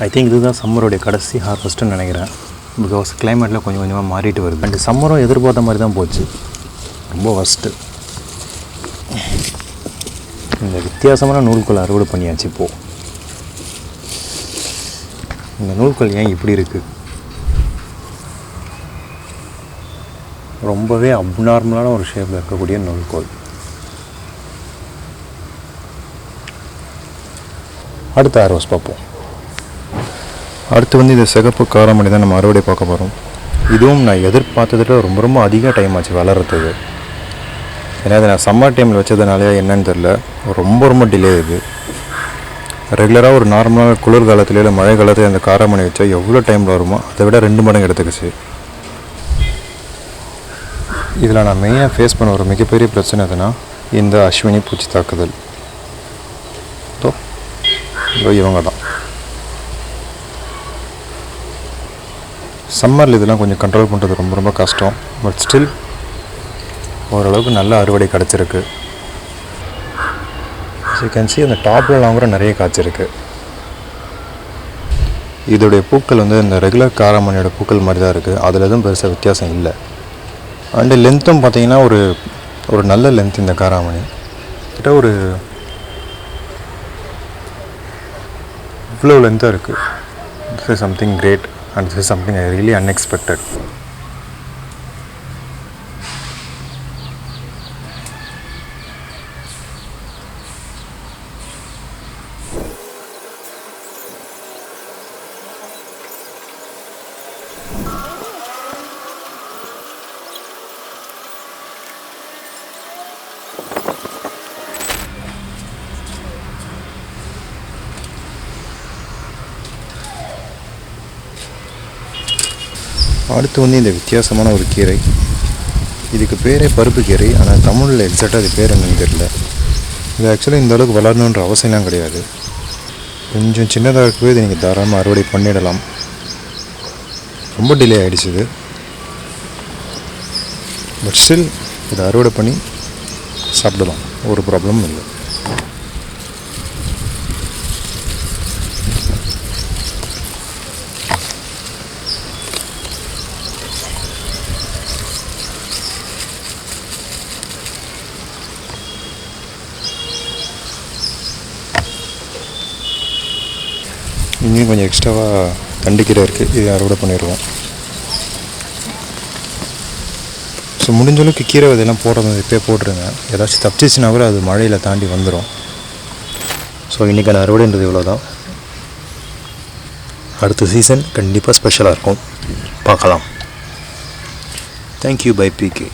I think இதுதான் சம்மருடைய கடைசி ஹார்வெஸ்ட்டுன்னு நினைக்கிறேன். பிகாஸ் கிளைமேட்டில் கொஞ்சம் கொஞ்சமாக மாறிட்டு வருது. அண்ட் சம்மரும் எதிர்பார்த்த மாதிரி தான் போச்சு. ரொம்ப வஸ்ட்டு. இந்த வித்தியாசமான நூல்கோல் அறுவடை பண்ணியாச்சு. இப்போது இந்த நூல்கோல் ஏன் இப்படி இருக்குது? ரொம்பவே அப்நார்மலான ஒரு ஷேப்பில் இருக்கக்கூடிய நூல்கோல். அடுத்த ஹார்வெஸ்ட் பார்ப்போம். அடுத்து இந்த சிகப்பு காரமணி தான் நம்ம அறுவடை பார்க்க போகிறோம். இதுவும் நான் எதிர்பார்த்ததில் ரொம்ப ரொம்ப அதிக டைம் ஆச்சு வளர்கிறதுக்கு. ஏன்னா அதை நான் சம்மர் டைமில் வச்சதுனால என்னன்னு தெரில, ரொம்ப ரொம்ப டிலே ஆகுது. ரெகுலராக ஒரு நார்மலான குளிர்காலத்தில் இல்லை மழை காலத்தில் அந்த காரமணி வச்சா எவ்வளோ டைமில் வருமோ அதை விட 2 மடங்கு எடுத்துக்கிச்சு. இதில் நான் மெயினாக ஃபேஸ் பண்ண ஒரு மிகப்பெரிய பிரச்சனை எதுனா இந்த அஸ்வினி பூச்சி தாக்குதல். இவங்க தான் சம்மரில் இதெல்லாம் கொஞ்சம் கண்ட்ரோல் பண்ணுறது ரொம்ப ரொம்ப கஷ்டம். பட் ஸ்டில் ஓரளவுக்கு நல்ல அறுவடை கிடச்சிருக்கு. ஸோ யூ கேன் சி அந்த டாப்லலாம் கூட நிறைய காய்ச்சிருக்கு. இதோடைய பூக்கள் இந்த ரெகுலர் காரமணியோட பூக்கள் மாதிரி தான் இருக்குது. அதில் எதுவும் பெருசாக வித்தியாசம் இல்லை. அண்டு லென்த்தும் பார்த்திங்கன்னா ஒரு நல்ல லென்த் இந்த காராமணி கிட்ட ஒரு இவ்வளோ லென்த்தாக இருக்குது. This is something great and this is something I really unexpected. அடுத்து இந்த வித்தியாசமான ஒரு கீரை. இதுக்கு பேரே பருப்பு கீரை. ஆனால் தமிழில் எக்ஸாக்டாக அது பேர் என்னன்னு தெரியல. இது ஆக்சுவலாக இந்த அளவுக்கு வளரணுன்ற அவசியம்லாம் கிடையாது. கொஞ்சம் சின்னதாக இருக்கவே இதை நீங்கள் தாராளமாக அறுவடை பண்ணிடலாம். ரொம்ப டிலே ஆகிடுச்சு இது. பட் ஸ்டில் இதை அறுவடை பண்ணி சாப்பிடலாம், ஒரு ப்ராப்ளமும் இல்லை. இன்னும் கொஞ்சம் எக்ஸ்ட்ராவாக தண்டுக்கீரை இருக்குது, இதை அறுவடை பண்ணிடுவோம். ஸோ முடிஞ்ச அளவுக்கு கீரை விதையெல்லாம் போடுறது இப்போயே போட்டுருங்க. ஏதாச்சும் தப்பிச்சிச்சுன்னா கூட அது மழையில் தாண்டி வந்துடும். ஸோ இன்றைக்கான அறுவடைன்றது இவ்வளோ தான். அடுத்த சீசன் கண்டிப்பாக ஸ்பெஷலாக இருக்கும், பார்க்கலாம். தேங்க்யூ. Bye PK.